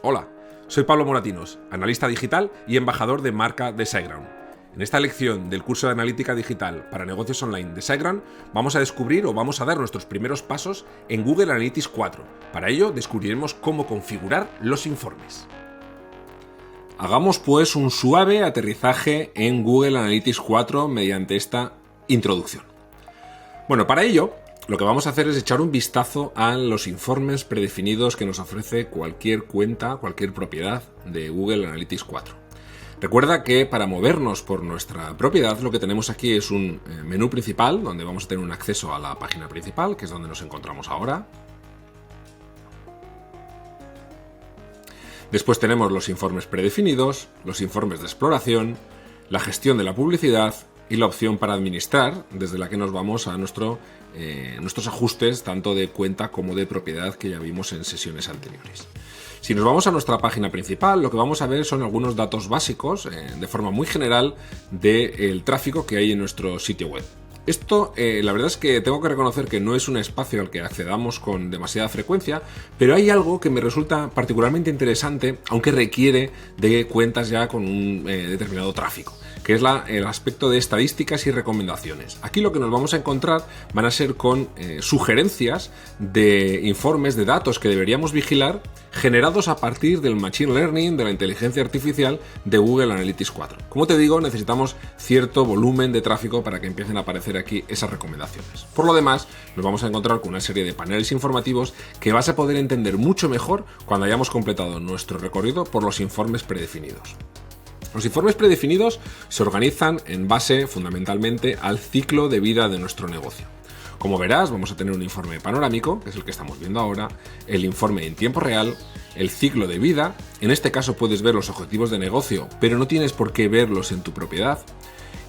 Hola, soy Pablo Moratinos, analista digital y embajador de marca de SiteGround. En esta lección del curso de analítica digital para negocios online de SiteGround vamos a descubrir o vamos a dar nuestros primeros pasos en Google Analytics 4. Para ello descubriremos cómo configurar los informes. Hagamos pues un suave aterrizaje en Google Analytics 4 mediante esta introducción. Bueno, para ello lo que vamos a hacer es echar un vistazo a los informes predefinidos que nos ofrece cualquier cuenta, cualquier propiedad de Google Analytics 4. Recuerda que para movernos por nuestra propiedad lo que tenemos aquí es un menú principal donde vamos a tener un acceso a la página principal, que es donde nos encontramos ahora. Después tenemos los informes predefinidos, los informes de exploración, la gestión de la publicidad y la opción para administrar, desde la que nos vamos a nuestros ajustes tanto de cuenta como de propiedad que ya vimos en sesiones anteriores. Si nos vamos a nuestra página principal, lo que vamos a ver son algunos datos básicos, de forma muy general, del tráfico que hay en nuestro sitio web. Esto, la verdad es que tengo que reconocer que no es un espacio al que accedamos con demasiada frecuencia, pero hay algo que me resulta particularmente interesante, aunque requiere de cuentas ya con un determinado tráfico, que es el aspecto de estadísticas y recomendaciones. Aquí lo que nos vamos a encontrar van a ser con sugerencias de informes de datos que deberíamos vigilar, generados a partir del Machine Learning, de la inteligencia artificial de Google Analytics 4. Como te digo, necesitamos cierto volumen de tráfico para que empiecen a aparecer aquí esas recomendaciones. Por lo demás, nos vamos a encontrar con una serie de paneles informativos que vas a poder entender mucho mejor cuando hayamos completado nuestro recorrido por los informes predefinidos. Los informes predefinidos se organizan en base fundamentalmente al ciclo de vida de nuestro negocio. Como verás, vamos a tener un informe panorámico, que es el que estamos viendo ahora, el informe en tiempo real, el ciclo de vida, en este caso puedes ver los objetivos de negocio, pero no tienes por qué verlos en tu propiedad,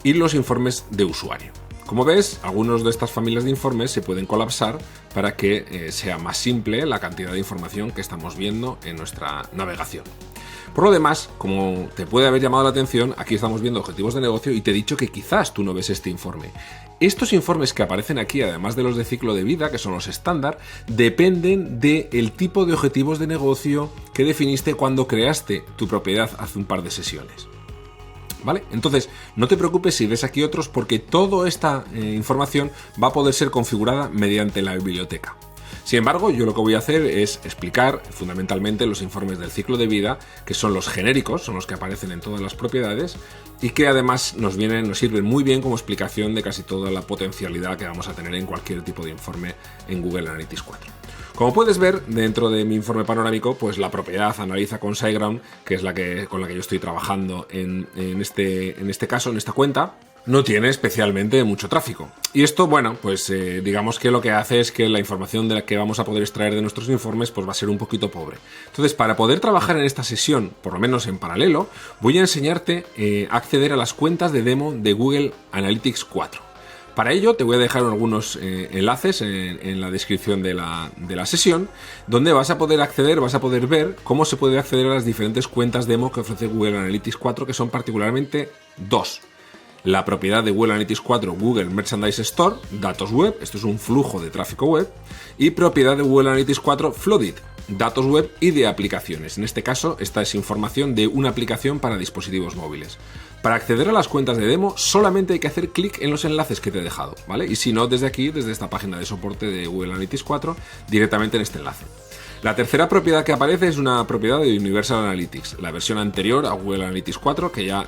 y los informes de usuario. Como ves, algunos de estas familias de informes se pueden colapsar para que sea más simple la cantidad de información que estamos viendo en nuestra navegación. Por lo demás, como te puede haber llamado la atención, aquí estamos viendo objetivos de negocio y te he dicho que quizás tú no ves este informe. Estos informes que aparecen aquí, además de los de ciclo de vida, que son los estándar, dependen del tipo de objetivos de negocio que definiste cuando creaste tu propiedad hace un par de sesiones. ¿Vale? Entonces, no te preocupes si ves aquí otros, porque toda esta información va a poder ser configurada mediante la biblioteca. Sin embargo, yo lo que voy a hacer es explicar fundamentalmente los informes del ciclo de vida, que son los genéricos, son los que aparecen en todas las propiedades y que además nos sirven muy bien como explicación de casi toda la potencialidad que vamos a tener en cualquier tipo de informe en Google Analytics 4. Como puedes ver, dentro de mi informe panorámico, pues la propiedad analiza con SiteGround, que es con la que yo estoy trabajando en este caso, en esta cuenta, no tiene especialmente mucho tráfico. Y esto, bueno, pues digamos que lo que hace es que la información de la que vamos a poder extraer de nuestros informes pues va a ser un poquito pobre. Entonces, para poder trabajar en esta sesión, por lo menos en paralelo, voy a enseñarte a acceder a las cuentas de demo de Google Analytics 4. Para ello te voy a dejar algunos enlaces en la descripción de la sesión, donde vas a poder acceder, vas a poder ver cómo se puede acceder a las diferentes cuentas demo que ofrece Google Analytics 4, que son particularmente dos. La propiedad de Google Analytics 4, Google Merchandise Store, datos web, esto es un flujo de tráfico web, y propiedad de Google Analytics 4, Flooded, datos web y de aplicaciones. En este caso, esta es información de una aplicación para dispositivos móviles. Para acceder a las cuentas de demo, solamente hay que hacer clic en los enlaces que te he dejado, ¿vale? Y si no, desde aquí, desde esta página de soporte de Google Analytics 4, directamente en este enlace. La tercera propiedad que aparece es una propiedad de Universal Analytics, la versión anterior a Google Analytics 4, que ya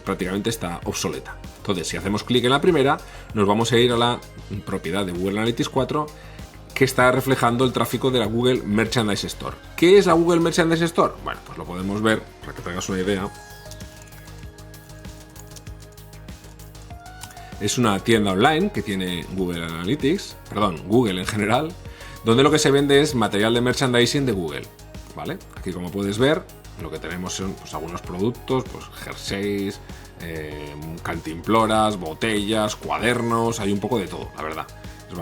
prácticamente está obsoleta. Entonces, si hacemos clic en la primera, nos vamos a ir a la propiedad de Google Analytics 4, que está reflejando el tráfico de la Google Merchandise Store. ¿Qué es la Google Merchandise Store? Bueno, pues lo podemos ver, para que tengas una idea. Es una tienda online que tiene Google Analytics, Google en general, donde lo que se vende es material de merchandising de Google, ¿vale? Aquí, como puedes ver, lo que tenemos son pues, algunos productos, pues jerseys, cantimploras, botellas, cuadernos, hay un poco de todo, la verdad. Es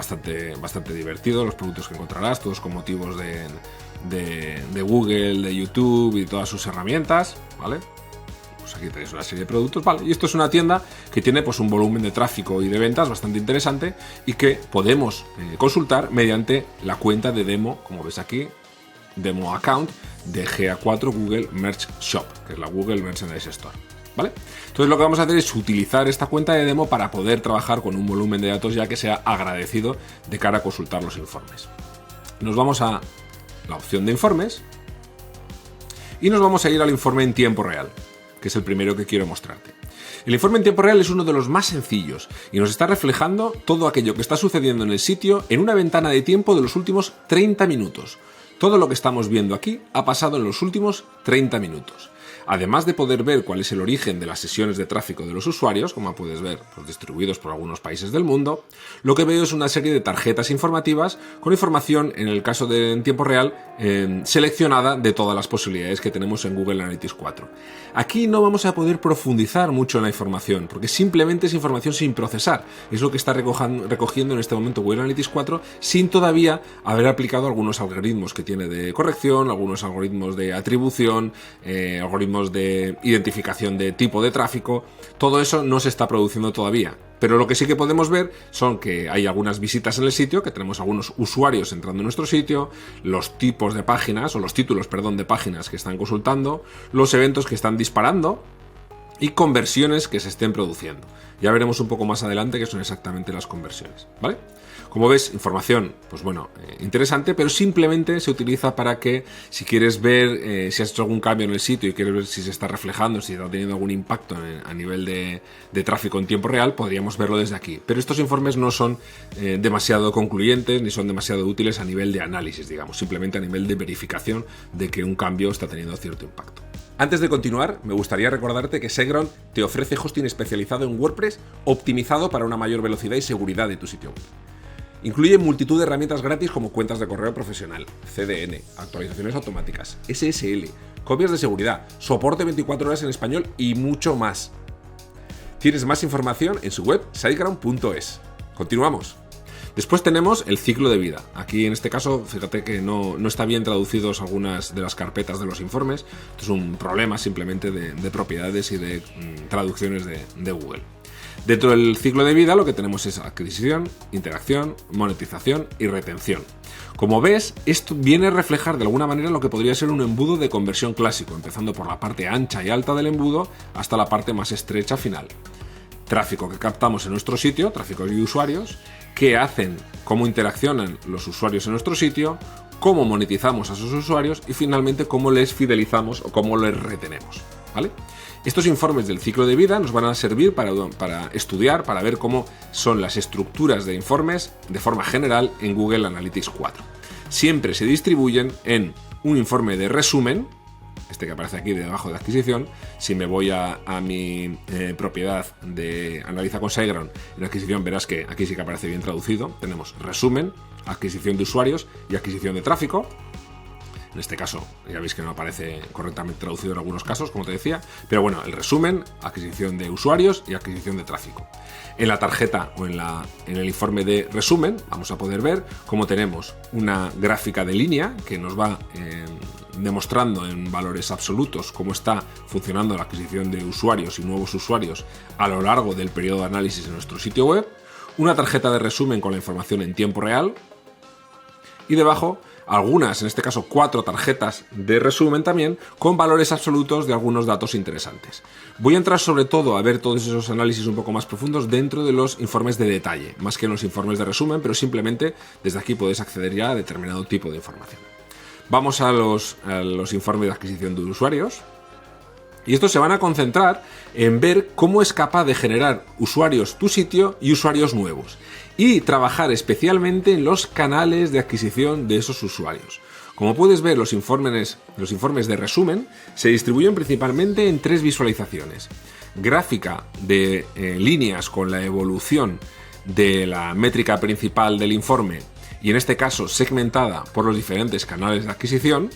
bastante divertido los productos que encontrarás, todos con motivos de Google, de YouTube y todas sus herramientas, ¿vale? Pues aquí tenéis una serie de productos, ¿vale? Y esto es una tienda que tiene pues un volumen de tráfico y de ventas bastante interesante y que podemos consultar mediante la cuenta de demo, como ves aquí, demo account, de GA4 Google Merch Shop, que es la Google Merchandise Store, ¿vale? Entonces lo que vamos a hacer es utilizar esta cuenta de demo para poder trabajar con un volumen de datos ya que sea agradecido de cara a consultar los informes. Nos vamos a la opción de informes y nos vamos a ir al informe en tiempo real, que es el primero que quiero mostrarte. El informe en tiempo real es uno de los más sencillos y nos está reflejando todo aquello que está sucediendo en el sitio en una ventana de tiempo de los últimos 30 minutos. Todo lo que estamos viendo aquí ha pasado en los últimos 30 minutos. Además de poder ver cuál es el origen de las sesiones de tráfico de los usuarios, como puedes ver, pues distribuidos por algunos países del mundo, lo que veo es una serie de tarjetas informativas con información, en el caso de en tiempo real, seleccionada de todas las posibilidades que tenemos en Google Analytics 4. Aquí no vamos a poder profundizar mucho en la información, porque simplemente es información sin procesar. Es lo que está recogiendo en este momento Google Analytics 4 sin todavía haber aplicado algunos algoritmos que tiene de corrección, algunos algoritmos de atribución, algoritmos de identificación de tipo de tráfico. Todo eso no se está produciendo todavía. Pero lo que sí que podemos ver son que hay algunas visitas en el sitio, que tenemos algunos usuarios entrando en nuestro sitio, los tipos de páginas, o los títulos, perdón, de páginas que están consultando, los eventos que están disparando y conversiones que se estén produciendo. Ya veremos un poco más adelante qué son exactamente las conversiones, ¿vale? Como ves, información, pues bueno, interesante, pero simplemente se utiliza para que si quieres ver si has hecho algún cambio en el sitio y quieres ver si se está reflejando, si está teniendo algún impacto a nivel de tráfico en tiempo real, podríamos verlo desde aquí. Pero estos informes no son demasiado concluyentes ni son demasiado útiles a nivel de análisis, digamos, simplemente a nivel de verificación de que un cambio está teniendo cierto impacto. Antes de continuar, me gustaría recordarte que SiteGround te ofrece hosting especializado en WordPress optimizado para una mayor velocidad y seguridad de tu sitio web. Incluye multitud de herramientas gratis como cuentas de correo profesional, CDN, actualizaciones automáticas, SSL, copias de seguridad, soporte 24 horas en español y mucho más. Tienes más información en su web siteground.es. Continuamos. Después tenemos el ciclo de vida. Aquí en este caso, fíjate que no está bien traducidos algunas de las carpetas de los informes. Esto es un problema simplemente de propiedades y de traducciones de Google. Dentro del ciclo de vida lo que tenemos es adquisición, interacción, monetización y retención. Como ves, esto viene a reflejar de alguna manera lo que podría ser un embudo de conversión clásico, empezando por la parte ancha y alta del embudo hasta la parte más estrecha final. Tráfico que captamos en nuestro sitio, tráfico de usuarios, qué hacen, cómo interaccionan los usuarios en nuestro sitio, cómo monetizamos a esos usuarios y finalmente cómo les fidelizamos o cómo les retenemos, ¿vale? Estos informes del ciclo de vida nos van a servir para estudiar, para ver cómo son las estructuras de informes de forma general en Google Analytics 4. Siempre se distribuyen en un informe de resumen, este que aparece aquí debajo de adquisición. Si me voy a mi propiedad de Analiza con SiteGround, en adquisición verás que aquí sí que aparece bien traducido. Tenemos resumen, adquisición de usuarios y adquisición de tráfico. En este caso, ya veis que no aparece correctamente traducido en algunos casos, como te decía, pero bueno, el resumen, adquisición de usuarios y adquisición de tráfico. En la tarjeta o en el informe de resumen vamos a poder ver cómo tenemos una gráfica de línea que nos va demostrando en valores absolutos cómo está funcionando la adquisición de usuarios y nuevos usuarios a lo largo del periodo de análisis en nuestro sitio web, una tarjeta de resumen con la información en tiempo real y debajo algunas, en este caso 4 tarjetas de resumen también, con valores absolutos de algunos datos interesantes. Voy a entrar sobre todo a ver todos esos análisis un poco más profundos dentro de los informes de detalle, más que en los informes de resumen, pero simplemente desde aquí puedes acceder ya a determinado tipo de información. Vamos a los informes de adquisición de usuarios. Y estos se van a concentrar en ver cómo es capaz de generar usuarios tu sitio y usuarios nuevos. Y trabajar especialmente en los canales de adquisición de esos usuarios. Como puedes ver, los informes de resumen se distribuyen principalmente en 3 visualizaciones. Gráfica de líneas con la evolución de la métrica principal del informe y en este caso segmentada por los diferentes canales de adquisición.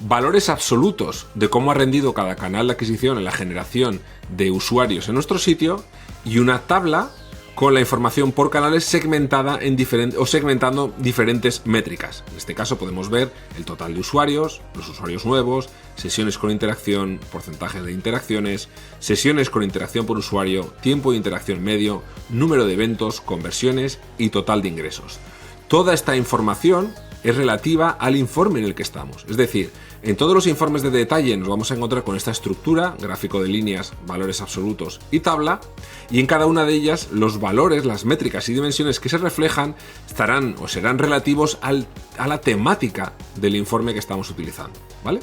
Valores absolutos de cómo ha rendido cada canal de adquisición en la generación de usuarios en nuestro sitio y una tabla con la información por canales segmentada segmentando diferentes métricas. En este caso podemos ver el total de usuarios, los usuarios nuevos, sesiones con interacción, porcentaje de interacciones, sesiones con interacción por usuario, tiempo de interacción medio, número de eventos, conversiones y total de ingresos. Toda esta información es relativa al informe en el que estamos. Es decir, En todos los informes de detalle nos vamos a encontrar con esta estructura, gráfico de líneas, valores absolutos y tabla, y en cada una de ellas los valores, las métricas y dimensiones que se reflejan estarán o serán relativos a la temática del informe que estamos utilizando, ¿vale?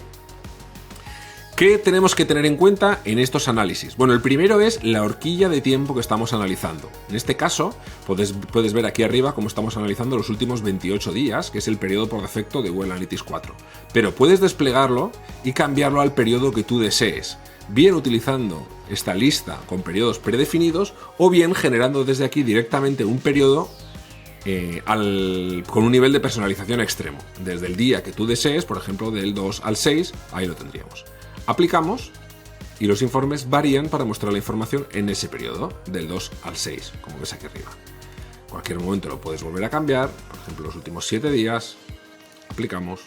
¿Qué tenemos que tener en cuenta en estos análisis? Bueno, el primero es la horquilla de tiempo que estamos analizando. En este caso, puedes ver aquí arriba cómo estamos analizando los últimos 28 días, que es el periodo por defecto de Google Analytics 4. Pero puedes desplegarlo y cambiarlo al periodo que tú desees, bien utilizando esta lista con periodos predefinidos o bien generando desde aquí directamente un periodo con un nivel de personalización extremo. Desde el día que tú desees, por ejemplo, del 2 al 6, ahí lo tendríamos. Aplicamos y los informes varían para mostrar la información en ese periodo, del 2 al 6, como ves aquí arriba. En cualquier momento lo puedes volver a cambiar, por ejemplo los últimos 7 días, aplicamos,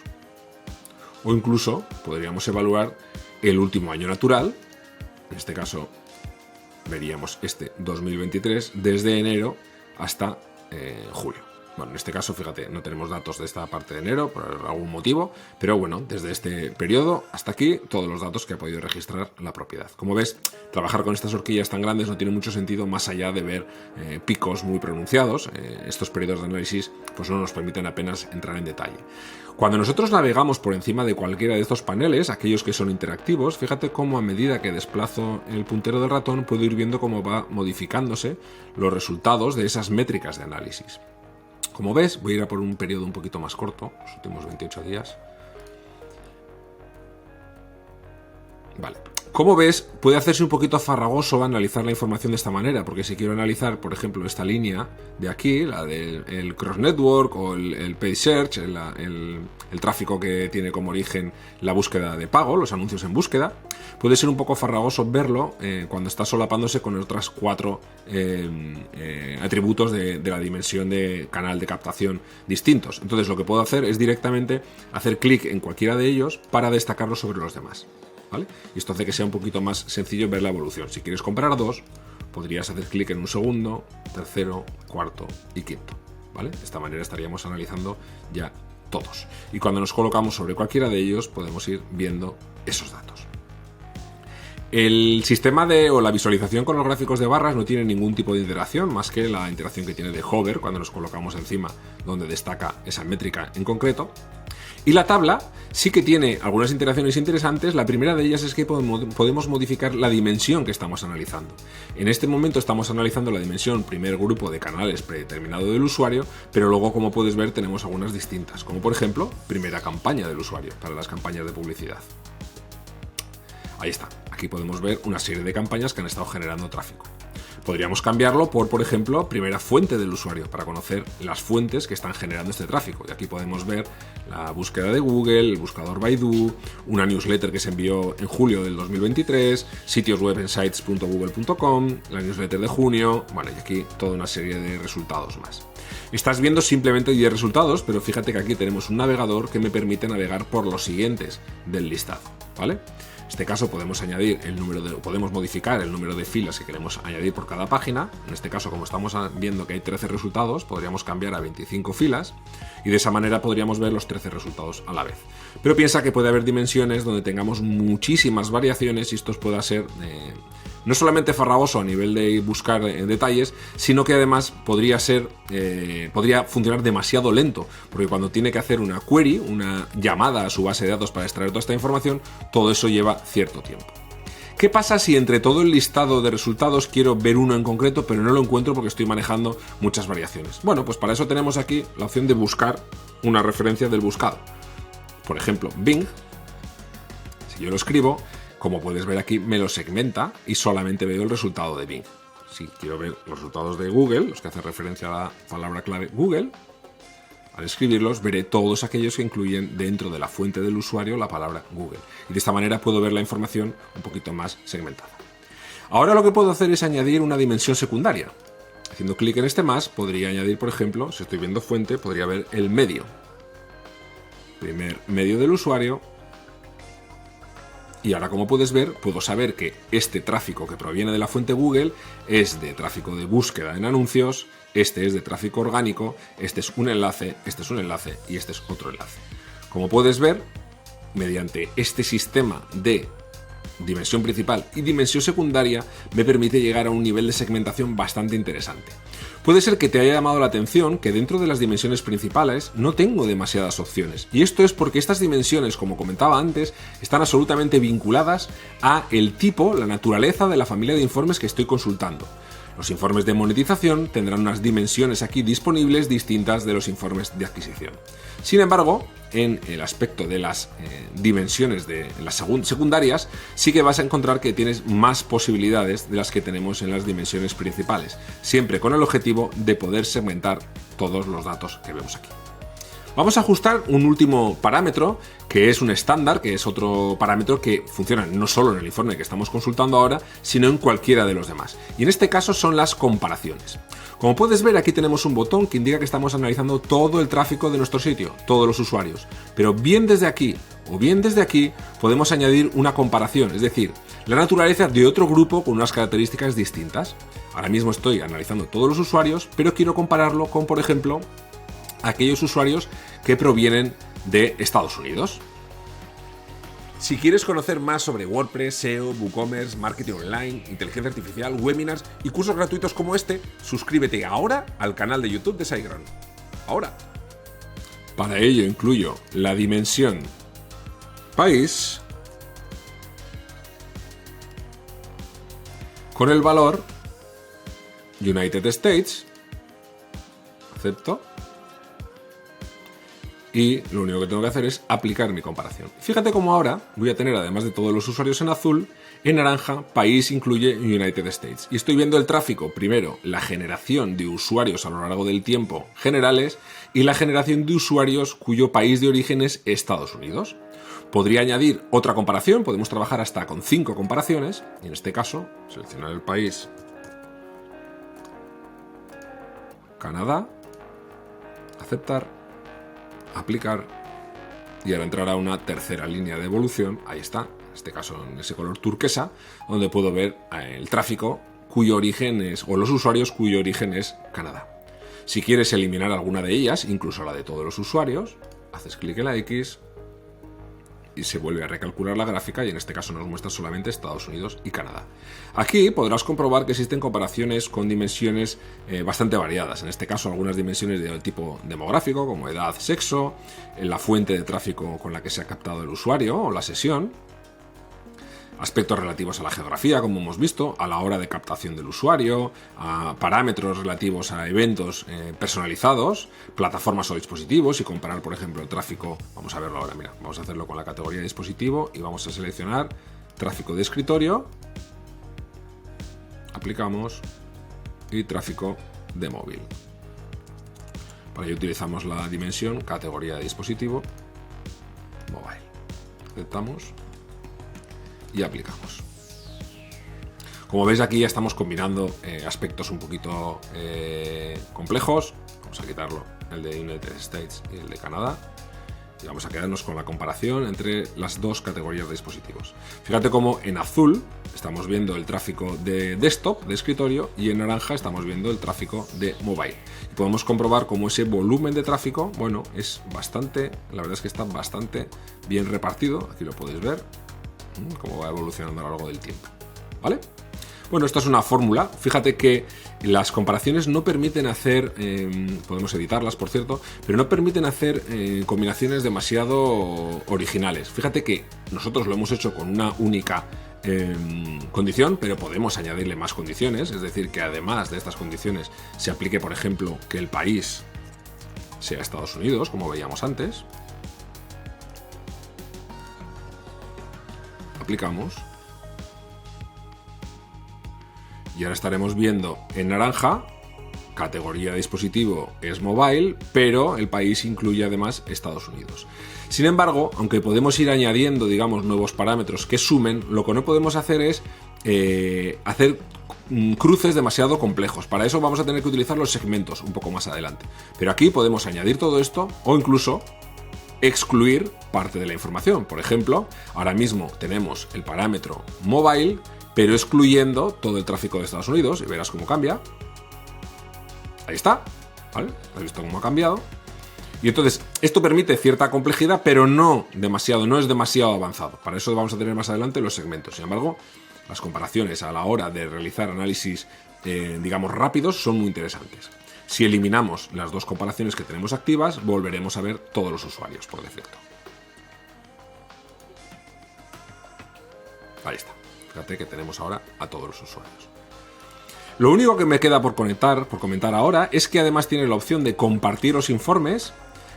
o incluso podríamos evaluar el último año natural, en este caso veríamos este 2023 desde enero hasta julio. Bueno, en este caso, fíjate, no tenemos datos de esta parte de enero por algún motivo, pero bueno, desde este periodo hasta aquí, todos los datos que ha podido registrar la propiedad. Como ves, trabajar con estas horquillas tan grandes no tiene mucho sentido más allá de ver picos muy pronunciados. Estos periodos de análisis pues no nos permiten apenas entrar en detalle. Cuando nosotros navegamos por encima de cualquiera de estos paneles, aquellos que son interactivos, fíjate cómo a medida que desplazo el puntero del ratón puedo ir viendo cómo va modificándose los resultados de esas métricas de análisis. Como ves, voy a ir a por un periodo un poquito más corto, los últimos 28 días. Vale. Como ves, puede hacerse un poquito farragoso analizar la información de esta manera, porque si quiero analizar, por ejemplo, esta línea de aquí, la del Cross Network o el Paid Search, el tráfico que tiene como origen la búsqueda de pago, los anuncios en búsqueda, puede ser un poco farragoso verlo cuando está solapándose con otras 4 atributos de la dimensión de canal de captación distintos. Entonces lo que puedo hacer es directamente hacer clic en cualquiera de ellos para destacarlo sobre los demás, ¿vale? Y esto hace que sea un poquito más sencillo ver la evolución. Si quieres comprar 2, podrías hacer clic en un segundo, tercero, cuarto y quinto, ¿vale? De esta manera estaríamos analizando ya todos. Y cuando nos colocamos sobre cualquiera de ellos, podemos ir viendo esos datos. El sistema o la visualización con los gráficos de barras no tiene ningún tipo de interacción, más que la interacción que tiene de hover cuando nos colocamos encima donde destaca esa métrica en concreto. Y la tabla sí que tiene algunas interacciones interesantes. La primera de ellas es que podemos modificar la dimensión que estamos analizando. En este momento estamos analizando la dimensión primer grupo de canales predeterminado del usuario, pero luego, como puedes ver, tenemos algunas distintas, como por ejemplo, primera campaña del usuario para las campañas de publicidad. Ahí está. Aquí podemos ver una serie de campañas que han estado generando tráfico. Podríamos cambiarlo por ejemplo, primera fuente del usuario, para conocer las fuentes que están generando este tráfico. Y aquí podemos ver la búsqueda de Google, el buscador Baidu, una newsletter que se envió en julio del 2023, sitios web en sites.google.com, la newsletter de junio, bueno, y aquí toda una serie de resultados más. Estás viendo simplemente 10 resultados, pero fíjate que aquí tenemos un navegador que me permite navegar por los siguientes del listado, ¿vale? En este caso podemos podemos modificar el número de filas que queremos añadir por cada página. En este caso, como estamos viendo que hay 13 resultados, podríamos cambiar a 25 filas y de esa manera podríamos ver los 13 resultados a la vez. Pero piensa que puede haber dimensiones donde tengamos muchísimas variaciones y esto pueda ser no solamente farragoso a nivel de buscar detalles, sino que además podría funcionar demasiado lento, porque cuando tiene que hacer una query, una llamada a su base de datos para extraer toda esta información, todo eso lleva cierto tiempo. ¿Qué pasa si entre todo el listado de resultados quiero ver uno en concreto, pero no lo encuentro porque estoy manejando muchas variaciones? Bueno, pues para eso tenemos aquí la opción de buscar una referencia del buscado. Por ejemplo, Bing, si yo lo escribo, como puedes ver aquí, me lo segmenta y solamente veo el resultado de Bing. Si quiero ver los resultados de Google, los que hacen referencia a la palabra clave Google, al escribirlos veré todos aquellos que incluyen dentro de la fuente del usuario la palabra Google. Y de esta manera puedo ver la información un poquito más segmentada. Ahora lo que puedo hacer es añadir una dimensión secundaria. Haciendo clic en este más, podría añadir, por ejemplo, si estoy viendo fuente, podría ver el medio. Primer medio del usuario. Y ahora, como puedes ver, puedo saber que este tráfico que proviene de la fuente Google es de tráfico de búsqueda en anuncios, este es de tráfico orgánico, este es un enlace y este es otro enlace. Como puedes ver, mediante este sistema de dimensión principal y dimensión secundaria, me permite llegar a un nivel de segmentación bastante interesante. Puede ser que te haya llamado la atención que dentro de las dimensiones principales no tengo demasiadas opciones, y esto es porque estas dimensiones, como comentaba antes, están absolutamente vinculadas a el tipo, la naturaleza de la familia de informes que estoy consultando. Los informes de monetización tendrán unas dimensiones aquí disponibles distintas de los informes de adquisición. Sin embargo, en el aspecto de las dimensiones de las secundarias, sí que vas a encontrar que tienes más posibilidades de las que tenemos en las dimensiones principales, siempre con el objetivo de poder segmentar todos los datos que vemos aquí. Vamos a ajustar un último parámetro, que es un estándar, que es otro parámetro que funciona no solo en el informe que estamos consultando ahora, sino en cualquiera de los demás. Y en este caso son las comparaciones. Como puedes ver, aquí tenemos un botón que indica que estamos analizando todo el tráfico de nuestro sitio, todos los usuarios. Pero bien desde aquí o bien desde aquí podemos añadir una comparación, es decir, la naturaleza de otro grupo con unas características distintas. Ahora mismo estoy analizando todos los usuarios, pero quiero compararlo con, por ejemplo, aquellos usuarios que provienen de Estados Unidos. Si quieres conocer más sobre WordPress, SEO, WooCommerce, marketing online, inteligencia artificial, webinars y cursos gratuitos como este, suscríbete ahora al canal de YouTube de SiteGround. Ahora. Para ello incluyo la dimensión país con el valor United States. Acepto. Y lo único que tengo que hacer es aplicar mi comparación. Fíjate cómo ahora voy a tener, además de todos los usuarios en azul, en naranja, país incluye United States. Y estoy viendo el tráfico, primero, la generación de usuarios a lo largo del tiempo generales y la generación de usuarios cuyo país de origen es Estados Unidos. Podría añadir otra comparación, podemos trabajar hasta con 5 comparaciones, y en este caso, seleccionar el país Canadá, aceptar, aplicar, y ahora entrará una tercera línea de evolución, ahí está, en este caso en ese color turquesa, donde puedo ver el tráfico cuyo origen es, o los usuarios cuyo origen es Canadá. Si quieres eliminar alguna de ellas, incluso la de todos los usuarios, haces clic en la X y se vuelve a recalcular la gráfica, y en este caso nos muestra solamente Estados Unidos y Canadá. Aquí podrás comprobar que existen comparaciones con dimensiones bastante variadas, en este caso algunas dimensiones de tipo demográfico, como edad, sexo, la fuente de tráfico con la que se ha captado el usuario o la sesión, aspectos relativos a la geografía, como hemos visto, a la hora de captación del usuario, a parámetros relativos a eventos personalizados, plataformas o dispositivos, y comparar, por ejemplo, el tráfico. Vamos a verlo ahora, mira, vamos a hacerlo con la categoría de dispositivo y vamos a seleccionar tráfico de escritorio, aplicamos, y tráfico de móvil. Para ello utilizamos la dimensión categoría de dispositivo, mobile. Aceptamos y aplicamos. Como veis, aquí ya estamos combinando aspectos un poquito complejos. Vamos a quitarlo, el de United States y el de Canadá, y vamos a quedarnos con la comparación entre las dos categorías de dispositivos. Fíjate cómo en azul estamos viendo el tráfico de desktop, de escritorio, y en naranja estamos viendo el tráfico de mobile. Y podemos comprobar cómo ese volumen de tráfico, bueno, es bastante, la verdad es que está bastante bien repartido. Aquí lo podéis ver, cómo va evolucionando a lo largo del tiempo, ¿vale? Bueno, esto es una fórmula. Fíjate que las comparaciones no permiten hacer, podemos editarlas, por cierto, pero no permiten hacer combinaciones demasiado originales. Fíjate que nosotros lo hemos hecho con una única condición, pero podemos añadirle más condiciones, es decir, que además de estas condiciones se aplique, por ejemplo, que el país sea Estados Unidos, como veíamos antes. Aplicamos. Y ahora estaremos viendo en naranja, categoría de dispositivo es mobile, pero el país incluye además Estados Unidos. Sin embargo, aunque podemos ir añadiendo, digamos, nuevos parámetros que sumen, lo que no podemos hacer es hacer cruces demasiado complejos. Para eso vamos a tener que utilizar los segmentos un poco más adelante. Pero aquí podemos añadir todo esto o incluso excluir parte de la información. Por ejemplo, ahora mismo tenemos el parámetro mobile, pero excluyendo todo el tráfico de Estados Unidos, y verás cómo cambia. Ahí está, ¿vale? ¿Has visto cómo ha cambiado? Y entonces, Esto permite cierta complejidad, pero no es demasiado avanzado. Para eso vamos a tener más adelante los segmentos. Sin embargo, las comparaciones a la hora de realizar análisis, digamos, rápidos son muy interesantes. Si eliminamos las dos comparaciones que tenemos activas, volveremos a ver todos los usuarios por defecto. Ahí está. Fíjate que tenemos ahora a todos los usuarios. Lo único que me queda por comentar ahora es que además tiene la opción de compartir los informes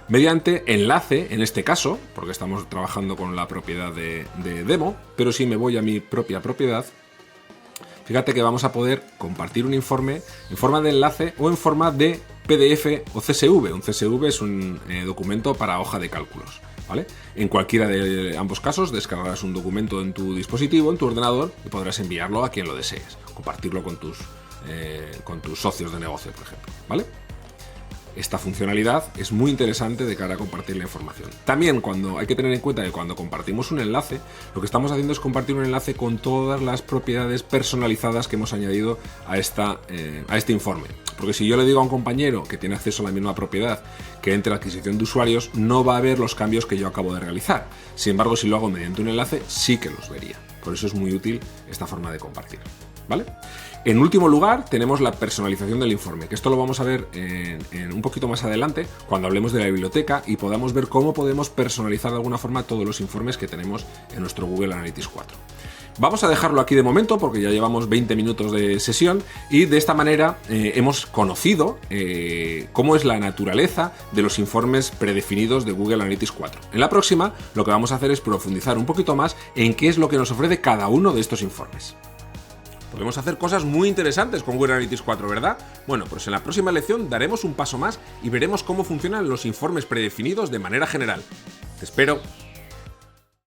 mediante enlace, en este caso, porque estamos trabajando con la propiedad de demo, pero si me voy a mi propia propiedad, fíjate que vamos a poder compartir un informe en forma de enlace o en forma de PDF o CSV. Un CSV es un documento para hoja de cálculos, ¿vale? En cualquiera de ambos casos descargarás un documento en tu dispositivo, en tu ordenador, y podrás enviarlo a quien lo desees, compartirlo con tus socios de negocio, por ejemplo, ¿vale? Esta funcionalidad es muy interesante de cara a compartir la información. También hay que tener en cuenta que cuando compartimos un enlace, lo que estamos haciendo es compartir un enlace con todas las propiedades personalizadas que hemos añadido a este informe. Porque si yo le digo a un compañero que tiene acceso a la misma propiedad que entre la adquisición de usuarios, no va a ver los cambios que yo acabo de realizar. Sin embargo, si lo hago mediante un enlace, sí que los vería. Por eso es muy útil esta forma de compartir, ¿vale? En último lugar, tenemos la personalización del informe, que esto lo vamos a ver en un poquito más adelante, cuando hablemos de la biblioteca y podamos ver cómo podemos personalizar de alguna forma todos los informes que tenemos en nuestro Google Analytics 4. Vamos a dejarlo aquí de momento porque ya llevamos 20 minutos de sesión y de esta manera hemos conocido cómo es la naturaleza de los informes predefinidos de Google Analytics 4. En la próxima lo que vamos a hacer es profundizar un poquito más en qué es lo que nos ofrece cada uno de estos informes. Podemos hacer cosas muy interesantes con Google Analytics 4, ¿verdad? Bueno, pues en la próxima lección daremos un paso más y veremos cómo funcionan los informes predefinidos de manera general. Te espero.